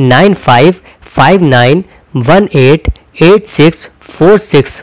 9559188646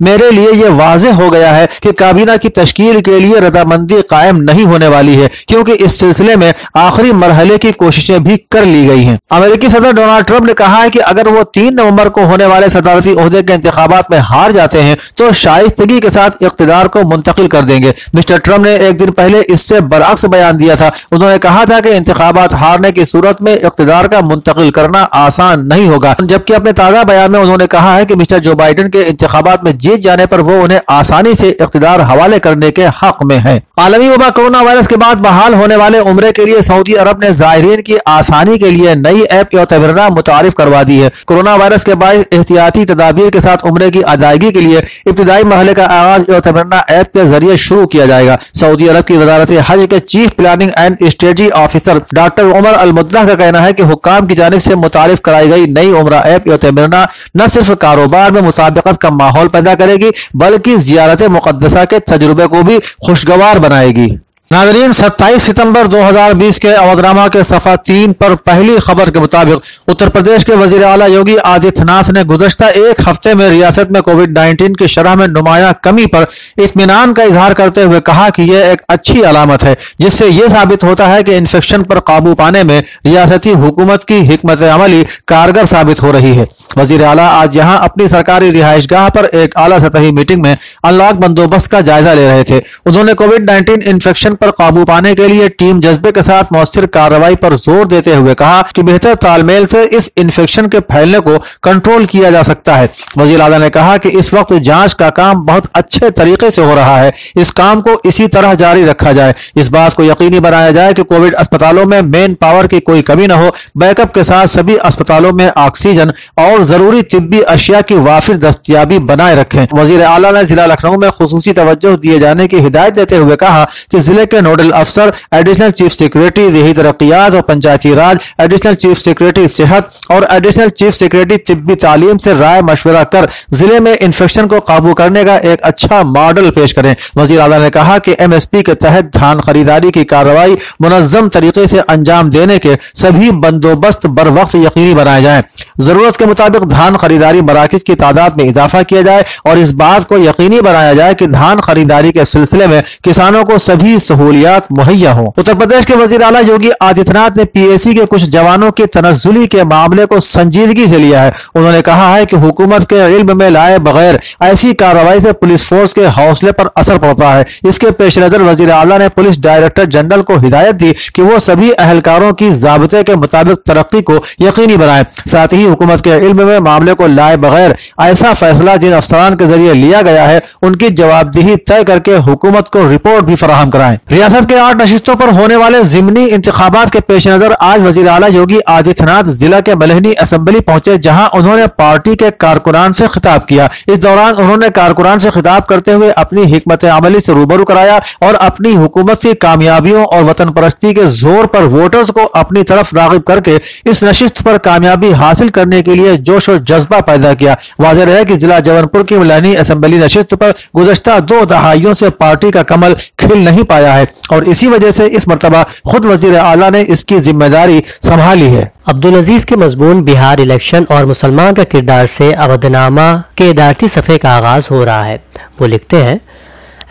میرے لیے یہ واضح ہو گیا ہے کہ کابینہ کی تشکیل کے لیے رضامندی قائم نہیں ہونے والی ہے، کیونکہ اس سلسلے میں آخری مرحلے کی کوششیں بھی کر لی گئی ہیں۔ امریکی صدر ڈونلڈ ٹرمپ نے کہا ہے کہ اگر وہ 3 نومبر کو ہونے والے صدارتی عہدے کے انتخابات میں ہار جاتے ہیں تو شائستگی کے ساتھ اقتدار کو منتقل کر دیں گے۔ مسٹر ٹرمپ نے ایک دن پہلے اس سے برعکس بیان دیا تھا۔ انہوں نے کہا تھا کہ انتخابات ہارنے کی صورت میں اقتدار کا منتقل کرنا آسان نہیں ہوگا، جبکہ اپنے تازہ بیان میں انہوں نے کہا ہے کہ مسٹر جو بائیڈن کے انتخابات میں جیت جانے پر وہ انہیں آسانی سے اقتدار حوالے کرنے کے حق میں ہے۔ عالمی وبا کورونا وائرس کے بعد بحال ہونے والے عمرے کے لیے سعودی عرب نے زائرین کی آسانی کے لیے نئی ایپ یعتبرنا متعارف کروا دی ہے۔ کورونا وائرس کے باعث احتیاطی تدابیر کے ساتھ عمرے کی ادائیگی کے لیے ابتدائی مرحلے کا آغاز یعتبرنا ایپ کے ذریعے شروع کیا جائے گا۔ سعودی عرب کی وزارت حج کے chief planning and strategy officer doctor Omar المدہ کا کہنا ہے کہ حکام کی جانب سے متعارف کرائی گئی نئی عمرہ ایپ یعتبرنا نہ صرف کاروبار میں مسابقت کا ماحول پیدا کرے گی بلکہ زیارت مقدسہ کے تجربے کو بھی خوشگوار بنائے گی۔ ناظرین، 27 ستمبر 2020 کے اودھنامہ کے صفحہ 3 پر پہلی خبر کے مطابق اتر پردیش کے وزیر اعلیٰ یوگی آدتیہ ناتھ نے گزشتہ ایک ہفتے میں ریاست میں کووڈ-19 کی شرح میں نمایاں کمی پر اطمینان کا اظہار کرتے ہوئے کہا کہ یہ ایک اچھی علامت ہے، جس سے یہ ثابت ہوتا ہے کہ انفیکشن پر قابو پانے میں ریاستی حکومت کی حکمت عملی کارگر ثابت ہو رہی ہے۔ وزیر اعلیٰ آج یہاں اپنی سرکاری رہائش گاہ پر ایک اعلیٰ سطحی میٹنگ میں ان لاک بندوبست کا جائزہ لے رہے تھے۔ انہوں نے کووڈ-19 انفیکشن پر قابو پانے کے لیے ٹیم جذبے کے ساتھ مؤثر کارروائی پر زور دیتے ہوئے کہا کہ بہتر تال میل سے اس انفیکشن کے پھیلنے کو کنٹرول کیا جا سکتا ہے۔ وزیر اعلیٰ نے کہا کہ اس وقت جانچ کا کام بہت اچھے طریقے سے ہو رہا ہے، اس کام کو اسی طرح جاری رکھا جائے، اس بات کو یقینی بنایا جائے کہ کووڈ اسپتالوں میں مین پاور کی کوئی کمی نہ ہو، بیک اپ کے ساتھ سبھی اسپتالوں میں آکسیجن اور ضروری طبی اشیاء کی وافر دستیابی بنائے رکھیں۔ وزیر اعلیٰ نے ضلع لکھنؤ میں خصوصی توجہ دیے جانے کی ہدایت دیتے ہوئے کہا کہ ضلع کے نوڈل افسر، ایڈیشنل چیف سیکریٹری دیہی ترقیات اور Panchayati Raj, additional chief secretary صحت اور ایڈیشنل چیف سیکریٹری طبی تعلیم سے رائے مشورہ کر ضلع میں انفیکشن کو قابو کرنے کا ایک اچھا ماڈل پیش کریں۔ وزیر اعلیٰ نے کہا کہ ایم ایس پی کے تحت دھان خریداری کی کارروائی منظم طریقے سے انجام دینے کے سبھی بندوبست بر وقت یقینی بنائے جائیں، ضرورت کے مطابق دھان خریداری مراکز کی تعداد میں اضافہ کیا جائے اور اس بات کو یقینی بنایا جائے کہ دھان خریداری کے سلسلے میں کسانوں کو سبھی سہولیات مہیا ہوں۔ اتر پردیش کے وزیر اعلیٰ یوگی آدتیہ ناتھ نے پی اے سی کے کچھ جوانوں کے تنزلی کے معاملے کو سنجیدگی سے لیا ہے۔ انہوں نے کہا ہے کہ حکومت کے علم میں لائے بغیر ایسی کارروائی سے پولیس فورس کے حوصلے پر اثر پڑتا ہے۔ اس کے پیش نظر وزیر اعلیٰ نے پولیس ڈائریکٹر جنرل کو ہدایت دی کہ وہ سبھی اہلکاروں کی ضابطے کے مطابق ترقی کو یقینی بنائیں، ساتھ ہی حکومت کے علم میں معاملے کو لائے بغیر ایسا فیصلہ جن افسران کے ذریعے لیا گیا ہے ان کی جواب دہی طے کر کے حکومت کو رپورٹ بھی فراہم کرائیں۔ ریاست کے 8 نشستوں پر ہونے والے ضمنی انتخابات کے پیش نظر آج وزیر اعلیٰ یوگی آدتیہ ناتھ ضلع کے ملہنی اسمبلی پہنچے، جہاں انہوں نے پارٹی کے کارکنان سے خطاب کیا۔ اس دوران انہوں نے کارکنان سے خطاب کرتے ہوئے اپنی حکمت عملی سے روبرو کرایا اور اپنی حکومت کی کامیابیوں اور وطن پرستی کے زور پر ووٹرز کو اپنی طرف راغب کر کے اس نشست پر کامیابی حاصل کرنے کے لیے جوش و جذبہ پیدا کیا۔ واضح ہے کہ ضلع جون پور کی ملہنی اسمبلی نشست پر گزشتہ 2 دہائیوں سے پارٹی کا کمل کھل نہیں پایا ہے اور اسی وجہ سے اس مرتبہ خود وزیر اعلیٰ نے اس کی ذمہ داری سنبھالی ہے۔ عبدالعزیز کے مضمون بہار الیکشن اور مسلمان کا کردار سے اودھنامہ کے ادارتی صفحے کا آغاز ہو رہا ہے۔ وہ لکھتے ہیں،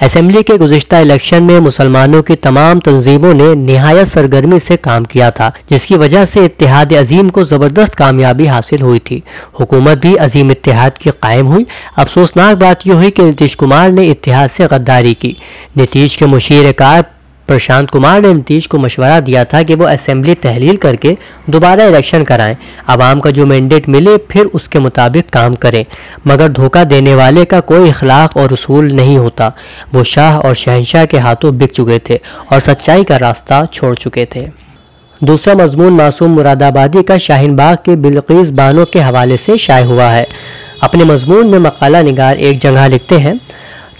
اسمبلی کے گزشتہ الیکشن میں مسلمانوں کی تمام تنظیموں نے نہایت سرگرمی سے کام کیا تھا، جس کی وجہ سے اتحاد عظیم کو زبردست کامیابی حاصل ہوئی تھی۔ حکومت بھی عظیم اتحاد کی قائم ہوئی۔ افسوسناک بات یہ ہوئی کہ نتیش کمار نے اتحاد سے غداری کی۔ نتیش کے مشیر کار پرشانت کمار نے نتیش کو مشورہ دیا تھا کہ وہ اسمبلی تحلیل کر کے دوبارہ الیکشن کرائیں، عوام کا جو مینڈیٹ ملے پھر اس کے مطابق کام کریں، مگر دھوکہ دینے والے کا کوئی اخلاق اور اصول نہیں ہوتا۔ وہ شاہ اور شہنشاہ کے ہاتھوں بک چکے تھے اور سچائی کا راستہ چھوڑ چکے تھے۔ دوسرا مضمون معصوم مراد آبادی کا شاہین باغ کے بلقیس بانو کے حوالے سے شائع ہوا ہے۔ اپنے مضمون میں مقالہ نگار ایک جگہ لکھتے ہیں،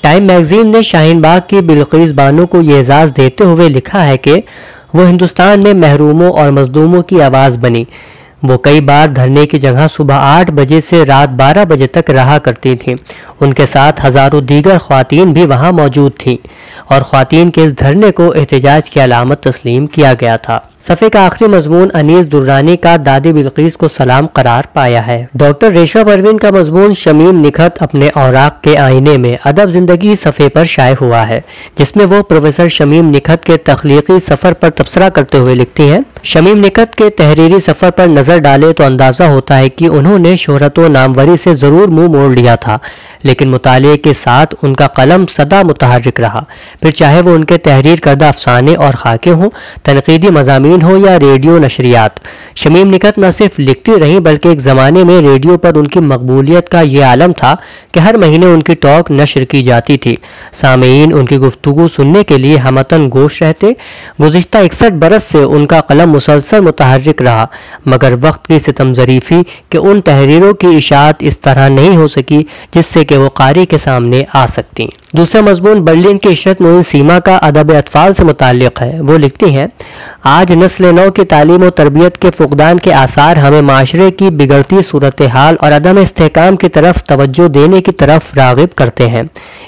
ٹائم میگزین نے شاہین باغ کی بلقیس بانو کو یہ اعزاز دیتے ہوئے لکھا ہے کہ وہ ہندوستان میں محروموں اور مظلوموں کی آواز بنی۔ وہ کئی بار دھرنے کی جگہ صبح 8 بجے سے رات 12 بجے تک رہا کرتی تھیں۔ ان کے ساتھ ہزاروں دیگر خواتین بھی وہاں موجود تھیں اور خواتین کے اس دھرنے کو احتجاج کی علامت تسلیم کیا گیا تھا۔ صفحے کا آخری مضمون انیس درانی کا دادی بلقیس کو سلام قرار پایا ہے۔ ڈاکٹر ریشما پروین کا مضمون شمیم نکھت اپنے اوراق کے آئینے میں ادب زندگی صفحے پر شائع ہوا ہے، جس میں وہ پروفیسر شمیم نکھت کے تخلیقی سفر پر تبصرہ کرتے ہوئے لکھتی ہیں: شمیم نکھت کے تحریری سفر پر نظر ڈالے تو اندازہ ہوتا ہے کہ انہوں نے شہرت و ناموری سے ضرور منہ موڑ لیا تھا، لیکن مطالعے کے ساتھ ان کا قلم سدا متحرک رہا، پھر چاہے وہ ان کے تحریر کردہ افسانے اور خاکے ہوں، تنقیدی مضامین ہو یا ریڈیو نشریات۔ شمیم نکھت نہ صرف لکھتی رہیں بلکہ ایک زمانے میں ریڈیو پر ان کی مقبولیت کا یہ عالم تھا کہ ہر مہینے ان کی ٹاک نشر کی جاتی تھی۔ سامعین ان کی گفتگو سننے کے لیے ہمتن گوش رہتے۔ گزشتہ 61 برس سے ان کا قلم مسلسل متحرک رہا، مگر وقت کی ستم ظریفی کہ ان تحریروں کی اشاعت اس طرح نہیں ہو سکی جس سے کہ وہ قاری کے سامنے آ سکتی۔ دوسرا مضمون برلن کی عشرت معین سیما کا ادب اطفال سے متعلق ہے۔ وہ لکھتی ہیں: آج نسل نو کی تعلیم و تربیت کے فقدان کے آثار ہمیں معاشرے کی بگڑتی صورتحال اور عدم استحکام کی طرف توجہ دینے کی طرف راغب کرتے ہیں۔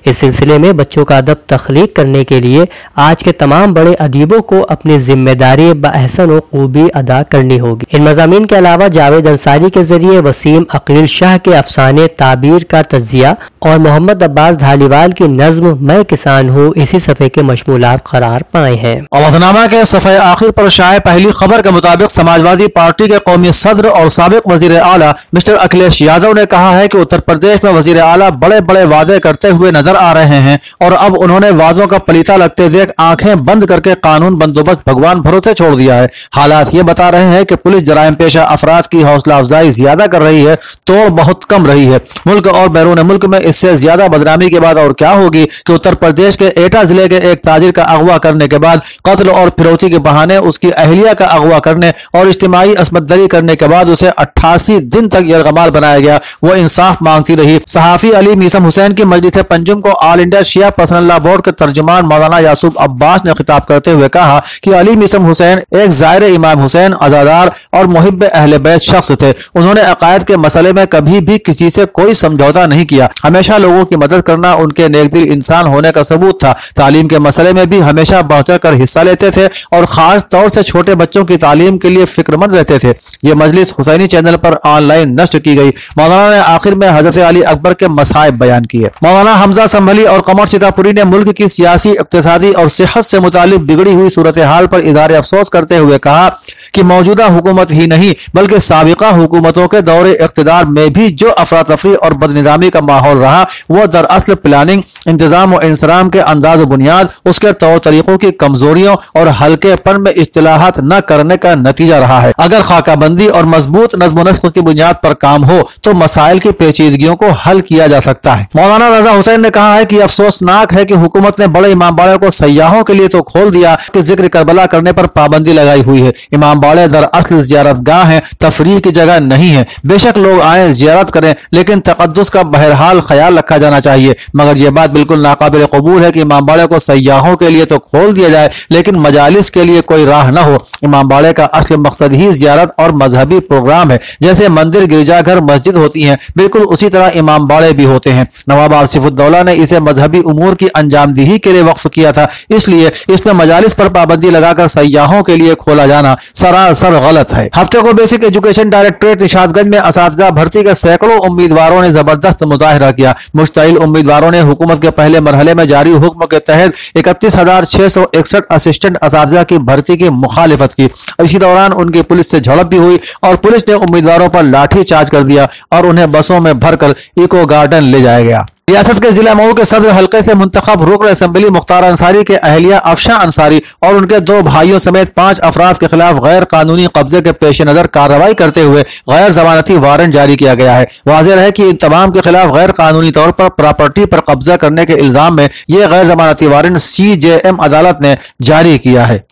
اس سلسلے میں بچوں کا ادب تخلیق کرنے کے لیے آج کے تمام بڑے ادیبوں کو اپنی ذمہ داری باحسن و خوبی ادا کرنی ہوگی۔ ان مضامین کے علاوہ جاوید انصاری کے ذریعے وسیم عقیل شاہ کے افسانے تعبیر کا تجزیہ اور محمد عباس دھالیوال کی نظم میں کسان ہوں اسی صفحے کے مشمولات قرار پائے ہیں۔ وطنامہ کے صفحے آخر پر شائع پہلی خبر کے مطابق سماجوادی پارٹی کے قومی صدر اور سابق وزیر اعلیٰ مسٹر اکھلیش یادو نے کہا ہے کہ اتر پردیش میں وزیر اعلیٰ بڑے بڑے وعدے کرتے ہوئے نظر آ رہے ہیں اور اب انہوں نے وعدوں کا پلیتا لگتے دیکھ آنکھیں بند کر کے قانون بندوبست بھگوان بھروسے چھوڑ دیا ہے۔ حالات یہ بتا رہے ہیں کہ پولیس جرائم پیشہ افراد کی حوصلہ افزائی زیادہ کر رہی ہے، توڑ بہت کم رہی ہے۔ ملک اور بیرون ملک میں اس سے زیادہ بدنامی کے بعد اور کیا ہوگی کہ اتر پردیش کے ایٹا ضلع کے ایک تاجر کا اغوا کرنے کے بعد قتل اور پھروتی کے بہانے اس کی اہلیہ کا اغوا کرنے اور اجتماعی عصمت دری کرنے کے بعد اسے 88 دن تک یرغمال بنایا گیا۔ وہ انصاف مانگتی رہی۔ صحافی علی میثم حسین کی مجلس پنجم کو آل انڈیا شیعہ پرسنل لا بورڈ کے ترجمان مولانا یعقوب عباس نے خطاب کرتے ہوئے کہا کہ علی میثم حسین ایک زائر امام حسین، عزادار اور محب اہل بیت شخص تھے۔ انہوں نے عقائد کے مسئلے میں کبھی بھی کسی سے کوئی سمجھوتا نہیں کیا، ہمیشہ لوگوں کی مدد کرنا ان کے نیک دل انسان ہونے کا ثبوت تھا۔ تعلیم کے مسئلے میں بھی ہمیشہ بڑھ چڑھ کر حصہ لیتے تھے اور خاص طور سے چھوٹے بچوں کی تعلیم کے لیے فکر مند رہتے تھے۔ یہ مجلس حسینی چینل پر آن لائن نشر کی گئی۔ مولانا نے آخر میں حضرت علی اکبر کے مصائب بیان کیے۔ مولانا حمزہ سنبھلی اور قمر سیتاپوری نے ملک کی سیاسی، اقتصادی اور صحت سے متعلق بگڑی ہوئی صورتحال پر اظہار افسوس کرتے ہوئے کہا کہ موجودہ حکومت ہی نہیں بلکہ سابقہ حکومتوں کے دور اقتدار میں بھی جو افراتفری اور بدنظامی کا ماحول رہا وہ دراصل پلاننگ، انتظام و انصرام کے انداز و بنیاد، اس کے طور طریقوں کی کمزوریوں اور ہلکے پن میں اصطلاحات نہ کرنے کا نتیجہ رہا ہے۔ اگر خاکہ بندی اور مضبوط نظم و نسق کی بنیاد پر کام ہو تو مسائل کی پیچیدگیوں کو حل کیا جا سکتا ہے۔ مولانا رضا حسین نے کہا ہے کہ افسوسناک ہے کہ حکومت نے بڑے امام باڑے کو سیاحوں کے لیے تو کھول دیا کہ ذکر کربلا کرنے پر پابندی لگائی ہوئی ہے۔ امام باڑے دراصل زیارت گاہ ہیں، تفریح کی جگہ نہیں ہے۔ بے شک لوگ آئیں زیارت کریں لیکن تقدس کا بہرحال خیال رکھا جانا چاہیے، مگر یہ بات بالکل ناقابل قبول ہے کہ امام باڑے کو سیاحوں کے لیے تو کھول دیا جائے لیکن مجالس کے لیے کوئی راہ نہ ہو۔ امام باڑے کا اصل مقصد ہی زیارت اور مذہبی پروگرام ہے۔ جیسے مندر، گرجا گھر، مسجد ہوتی ہیں بالکل اسی طرح امام باڑے بھی ہوتے ہیں۔ نواب آصف الدولہ نے اسے مذہبی امور کی انجام دہی کے لیے وقف کیا تھا، اس لیے اس میں مجالس پر پابندی لگا کر سیاحوں کے لیے کھولا جانا سراسر غلط ہے۔ ہفتے کو بیسک ایجوکیشن ڈائریکٹوریٹ نشاد گنج میں اساتذہ بھرتی کے سینکڑوں امیدواروں نے زبردست مظاہرہ کیا۔ مشتعل امیدواروں نے حکومت کے پہلے مرحلے میں جاری حکم کے تحت 31,661 اسسٹنٹ اساتذہ کی بھرتی کی مخالفت کی۔ اسی دوران ان کی پولیس سے جھڑپ بھی ہوئی اور پولیس نے امیدواروں پر لاٹھی چارج کر دیا اور انہیں بسوں میں بھر کر ایکو گارڈن لے جایا گیا۔ ریاست کے ضلع مئو کے صدر حلقے سے منتخب رکن اسمبلی مختار انصاری کے اہلیہ افشاں انصاری اور ان کے 2 بھائیوں سمیت 5 افراد کے خلاف غیر قانونی قبضے کے پیش نظر کارروائی کرتے ہوئے غیر ضمانتی وارنٹ جاری کیا گیا ہے۔ واضح ہے کہ ان تمام کے خلاف غیر قانونی طور پر پراپرٹی پر قبضہ کرنے کے الزام میں یہ غیر ضمانتی وارنٹ CJM عدالت نے جاری کیا ہے۔